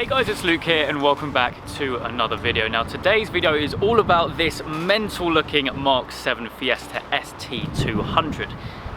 Hey guys, it's Luke here and welcome back to another video. Now today's video is all about this mental looking MK7 Fiesta ST200.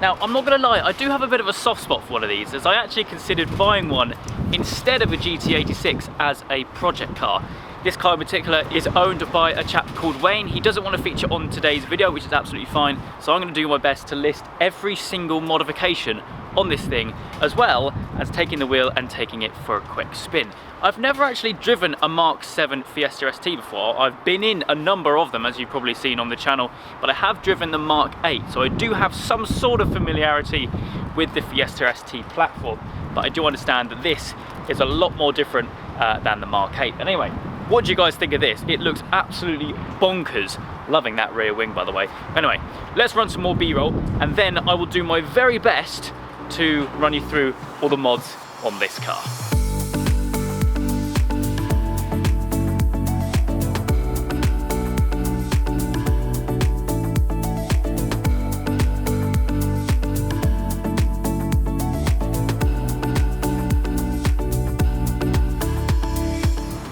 Now I'm not gonna lie, I do have a bit of a soft spot for one of these, as I actually considered buying one instead of a GT86 as a project car. This car in particular is owned by a chap called Wayne. He doesn't want to feature on today's video, which is absolutely fine. So I'm going to do my best to list every single modification on this thing, as well as taking the wheel and taking it for a quick spin. I've never actually driven a MK7 Fiesta ST before. I've been in a number of them, as you've probably seen on the channel, but I have driven the MK8, so I do have some sort of familiarity with the Fiesta ST platform. But I do understand that this is a lot more different than the MK8. Anyway, what do you guys think of this? It looks absolutely bonkers. Loving that rear wing, by the way. Anyway, let's run some more B-roll, and then I will do my very best to run you through all the mods on this car.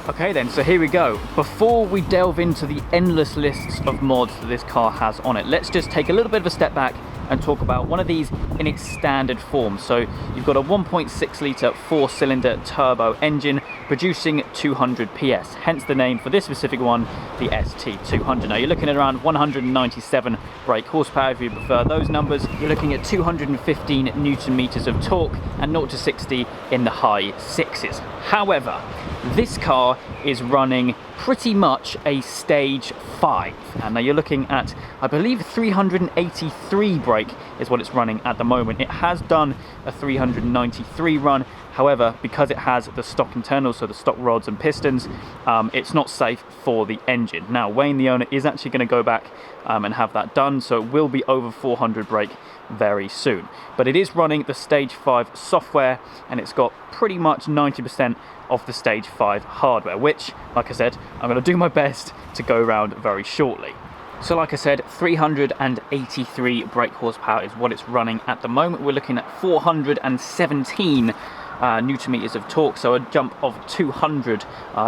Okay then, so here we go. Before we delve into the endless lists of mods that this car has on it, let's just take a little bit of a step back and talk about one of these in its standard form. So you've got a 1.6 litre 4-cylinder turbo engine producing 200 PS, hence the name for this specific one, the ST200. Now you're looking at around 197 brake horsepower if you prefer those numbers. You're looking at 215 Newton meters of torque and 0 to 60 in the high sixes. However, this car is running pretty much a stage 5, and now you're looking at, I believe, 383 brake is what it's running at the moment. It has done a 393 run, however, because it has the stock internals, so the stock rods and pistons, it's not safe for the engine. Now Wayne, the owner, is actually going to go back and have that done, so it will be over 400 brake very soon. But it is running the stage 5 software, and it's got pretty much 90% of the stage 5 hardware, which, like I said, I'm going to do my best to go around very shortly. So like I said, 383 brake horsepower is what it's running at the moment. We're looking at 417 Newton meters of torque, so a jump of 200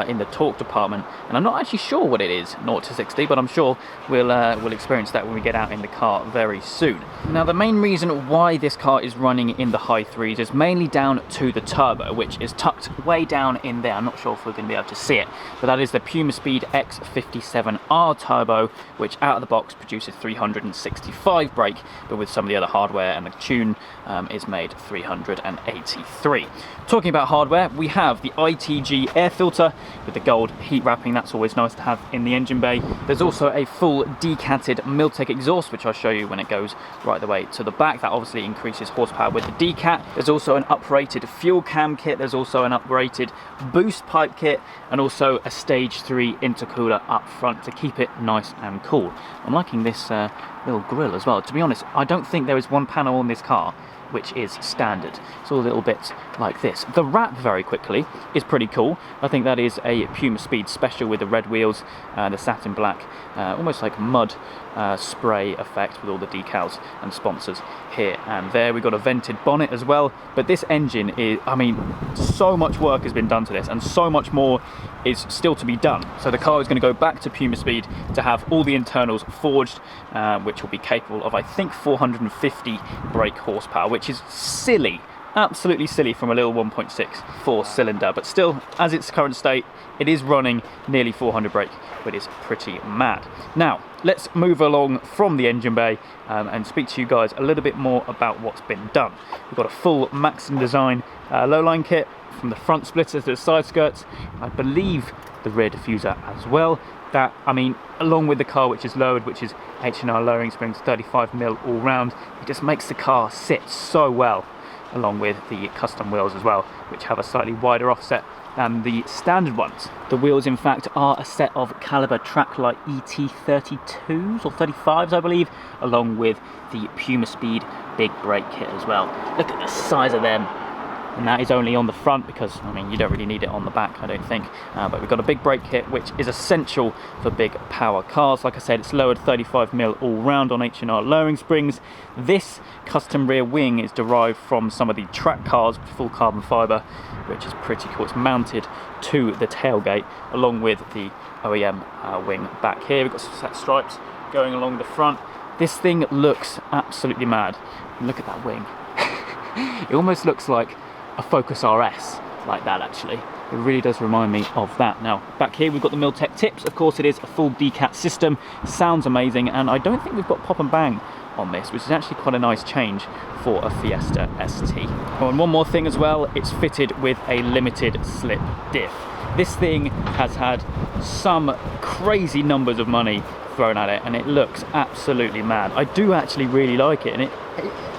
in the torque department, and I'm not actually sure what it is 0 to 60, but I'm sure we'll experience that when we get out in the car very soon. Now the main reason why this car is running in the high threes is mainly down to the turbo, which is tucked way down in there. I'm not sure if we're going to be able to see it, but that is the Puma Speed X57R turbo, which out of the box produces 365 brake, but with some of the other hardware and the tune is made 383. Talking about hardware, we have the ITG air filter with the gold heat wrapping. That's always nice to have in the engine bay. There's also a full decanted Miltec exhaust, which I'll show you when it goes right the way to the back. That obviously increases horsepower with the decat. There's also an uprated fuel cam kit. There's also an uprated boost pipe kit, and also a stage 3 intercooler up front to keep it nice and cool. I'm liking this little grille as well. To be honest, I don't think there is one panel on this car which is standard. It's all little bits like this. The wrap, very quickly, is pretty cool. I think that is a Puma Speed special with the red wheels, the satin black, almost like mud spray effect with all the decals and sponsors here and there. We've got a vented bonnet as well, but this engine is, I mean, so much work has been done to this, and so much more is still to be done. So the car is going to go back to Puma Speed to have all the internals forged, which will be capable of, I think, 450 brake horsepower, which is silly, absolutely silly from a little 1.6 4-cylinder, but still, as its current state, it is running nearly 400 brake, but it's pretty mad. Now let's move along from the engine bay and speak to you guys a little bit more about what's been done. We've got a full Maxim design low-line kit, from the front splitter to the side skirts, I believe the rear diffuser as well. That, I mean, along with the car which is lowered, which is H&R lowering springs, 35mm all round, it just makes the car sit so well, along with the custom wheels as well, which have a slightly wider offset than the standard ones. The wheels, in fact, are a set of Caliber Tracklight ET32s or 35s, I believe, along with the Puma Speed big brake kit as well. Look at the size of them. and that is only on the front because, I mean, you don't really need it on the back, I don't think. But we've got a big brake kit, which is essential for big power cars. Like I said, it's lowered 35mm all round on H&R lowering springs. This custom rear wing is derived from some of the track cars with full carbon fibre, which is pretty cool. It's mounted to the tailgate along with the OEM wing back here. We've got some set stripes going along the front. This thing looks absolutely mad. Look at that wing. It almost looks like a Focus RS, like that actually. It really does remind me of that. Now, back here we've got the Miltech tips. Of course, it is a full decat system. Sounds amazing, and I don't think we've got pop and bang on this, which is actually quite a nice change for a Fiesta ST. Oh, and one more thing as well, it's fitted with a limited slip diff. This thing has had some crazy numbers of money thrown at it, and it looks absolutely mad. I do actually really like it, and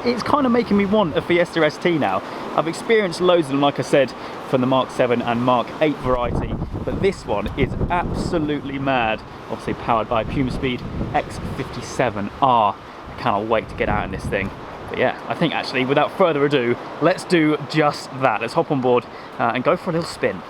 it's kind of making me want a Fiesta ST now. I've experienced loads of them, like I said, from the Mark 7 and Mark 8 variety, but this one is absolutely mad. Obviously powered by Puma Speed X57R. I cannot wait to get out in this thing. But yeah, I think actually, without further ado, let's do just that. Let's hop on board and go for a little spin.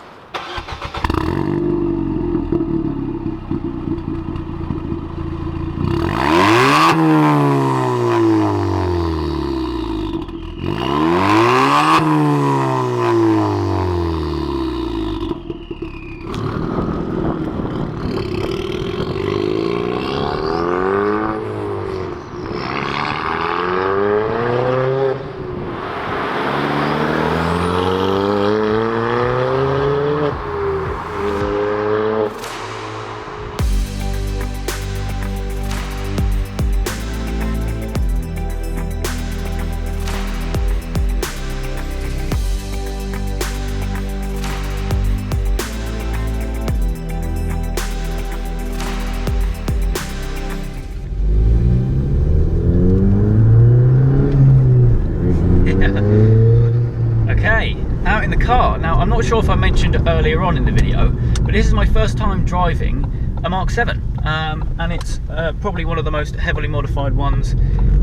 Okay, out in the car. Now, I'm not sure if I mentioned earlier on in the video, but this is my first time driving a Mark 7, and it's probably one of the most heavily modified ones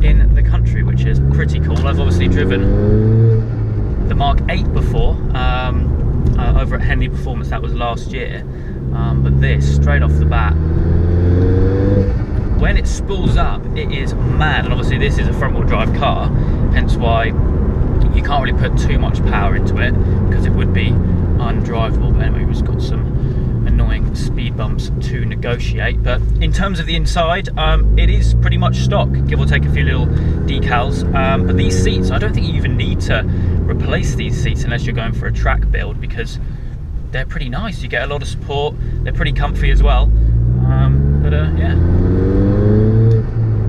in the country, which is pretty cool. I've obviously driven the Mark 8 before, over at Henley Performance. That was last year, but this, straight off the bat, when it spools up, it is mad. And obviously this is a front wheel drive car, hence why you can't really put too much power into it because it would be undrivable. But anyway, we've just got some annoying speed bumps to negotiate. But in terms of the inside, it is pretty much stock, give or take a few little decals. But these seats, I don't think you even need to replace these seats unless you're going for a track build, because they're pretty nice. You get a lot of support, they're pretty comfy as well. Yeah,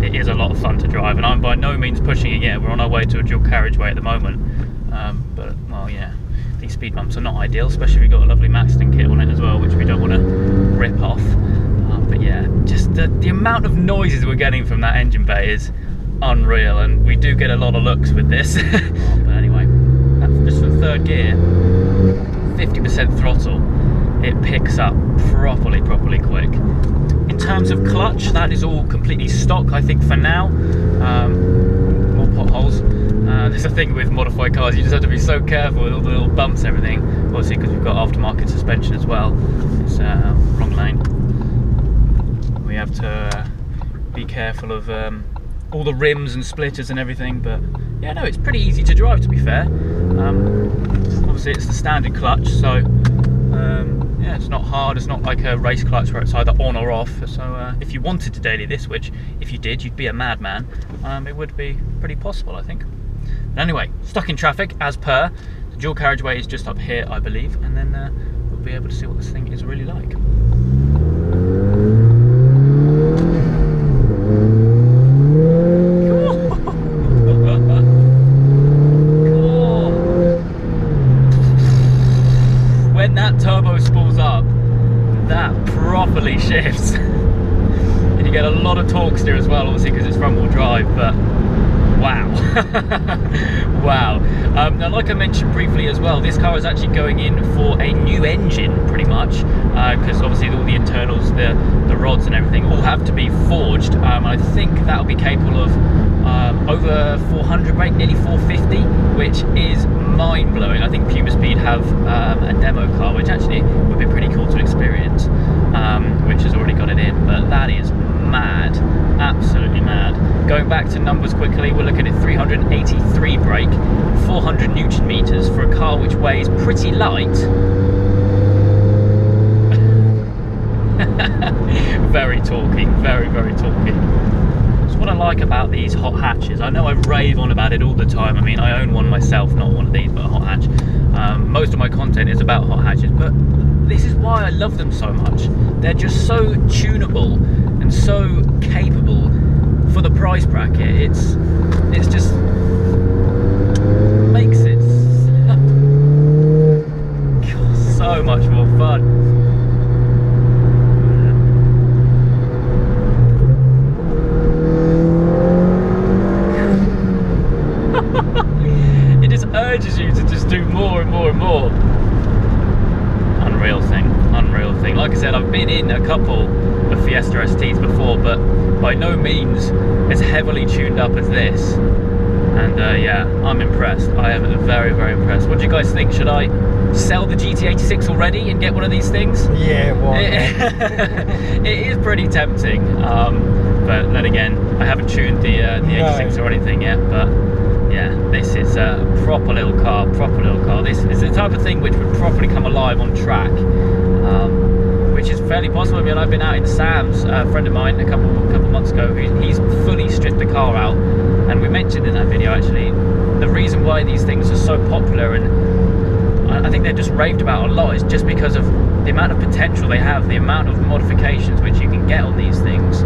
it is a lot of fun to drive, and I'm by no means pushing it yet. We're on our way to a dual carriageway at the moment, but well, yeah, these speed bumps are not ideal, especially if you've got a lovely Maxton kit on it as well, which we don't want to rip off. But yeah, just the amount of noises we're getting from that engine bay is unreal, and we do get a lot of looks with this. But anyway, that's just for third gear, 50% throttle. It picks up properly quick. In terms of clutch, that is all completely stock, I think, for now. More potholes. There's a thing with modified cars, you just have to be so careful with all the little bumps and everything. Obviously, because we've got aftermarket suspension as well. It's wrong lane. We have to be careful of all the rims and splitters and everything. But yeah, no, it's pretty easy to drive, to be fair. Obviously, it's the standard clutch, so yeah, it's not hard. It's not like a race clutch where it's either on or off. So if you wanted to daily this, which if you did, you'd be a madman, it would be pretty possible, I think. But anyway, stuck in traffic as per. The dual carriageway is just up here, I believe, and then we'll be able to see what this thing is really like. When that turbo spools up, that properly shifts. And you get a lot of torque steer as well, obviously because it's front wheel drive, but wow. Wow. Now, like I mentioned briefly as well, this car is actually going in for a new engine pretty much, because obviously all the internals, the rods and everything all have to be forged. I think that'll be capable of over 400 brake, nearly 450, which is mind-blowing. I think Puma Speed have a demo car, which actually would be pretty cool to experience, which has already got it in, but that is mad, absolutely mad. Going back to numbers quickly, we're looking at 383 brake, 400 Newton meters for a car which weighs pretty light. Very torquey, very, very torquey. So what I like about these hot hatches, I know I rave on about it all the time. I mean, I own one myself, not one of these, but a hot hatch. Most of my content is about hot hatches, but this is why I love them so much. They're just so tunable and so capable for the price bracket. It's just makes it so much more fun. It just urges you to just do more and more and more. Unreal thing, unreal thing. Like I said, I've been in a couple of Fiesta STs before, but by no means as heavily tuned up as this. And yeah, I'm impressed. I am very, very impressed. What do you guys think? Should I sell the GT86 already and get one of these things? Yeah, why? It is pretty tempting, but then again, I haven't tuned the 86 or anything yet. But yeah, this is a proper little car, proper little car. This is the type of thing which would properly come alive on track, which is fairly possible. I mean, I've been out in Sam's, a friend of mine, a couple months ago, he's fully stripped the car out, and we mentioned in that video actually the reason why these things are so popular, and I think they're just raved about a lot, is just because of the amount of potential they have, the amount of modifications which you can get on these things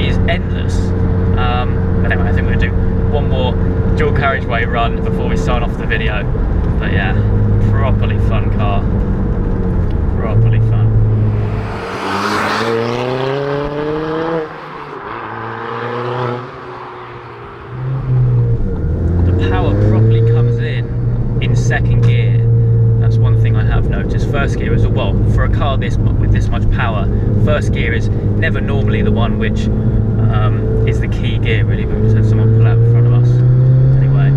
is endless. But anyway, I think we're going to do one more dual carriageway run before we sign off the video. But yeah, properly fun car, properly fun. The power properly comes in second gear. That's one thing I have noticed. First gear is, well, for a car with this much power, first gear is never normally the one which is the key gear, really. But we just had someone pull out in front of us. Anyway.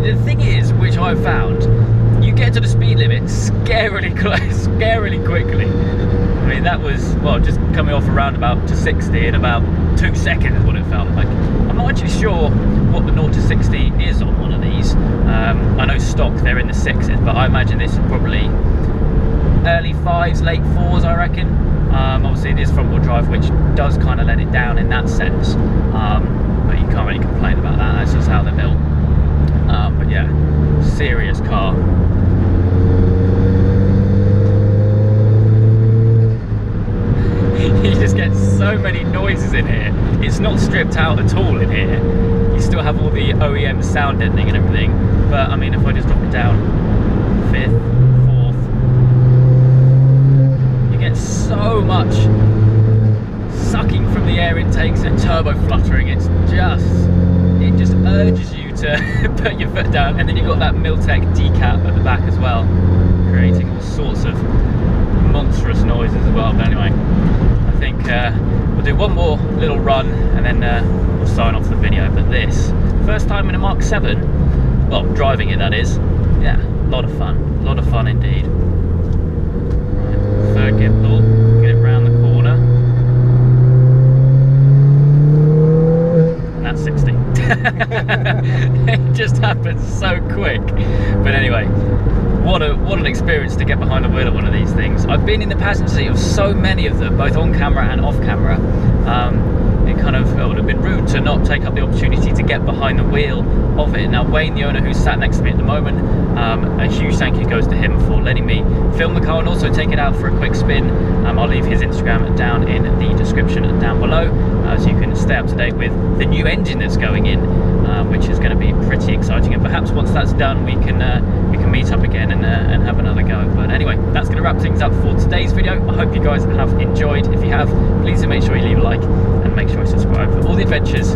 The thing is, which I've found, you get to the speed limit scarily quickly. I mean, that was, well, just coming off a roundabout to 60 in about 2 seconds is what it felt like. I'm not actually sure what the 0 to 60 is on one of these. I know stock they're in the 6s, but I imagine this is probably early 5s, late 4s, I reckon. Obviously it is front wheel drive, which does kind of let it down in that sense, but you can't really complain about that. That's just how they're built. But yeah, serious car. You just get so many noises in here. It's not stripped out at all in here. You still have all the OEM sound deadening and everything. But I mean, if I just drop it down, 5th, 4th, you get so much sucking from the air intakes and turbo fluttering. It just urges you to put your foot down. And then you've got that Miltech decap at the back as well, creating all sorts of monstrous noises as well. But anyway, I think we'll do one more little run and then we'll sign off the video. But this, first time in a Mark 7, well, driving it that is, yeah, a lot of fun indeed. Right, third gear pull, get it round the corner, and that's 60. It just happens so quick. But anyway, what an experience to get behind the wheel of one of these things. I've been in the passenger seat of so many of them, both on camera and off camera. It kind of would have been rude to not take up the opportunity to get behind the wheel of it. Now Wayne, the owner who's sat next to me at the moment, a huge thank you goes to him for letting me film the car and also take it out for a quick spin. I'll leave his Instagram down in the description down below, so you can stay up to date with the new engine that's going in, which is going to be pretty exciting. And perhaps once that's done, we can meet up again and have another go. But anyway, that's going to wrap things up for today's video. I hope you guys have enjoyed. If you have, please do make sure you leave a like and make sure you subscribe for all the adventures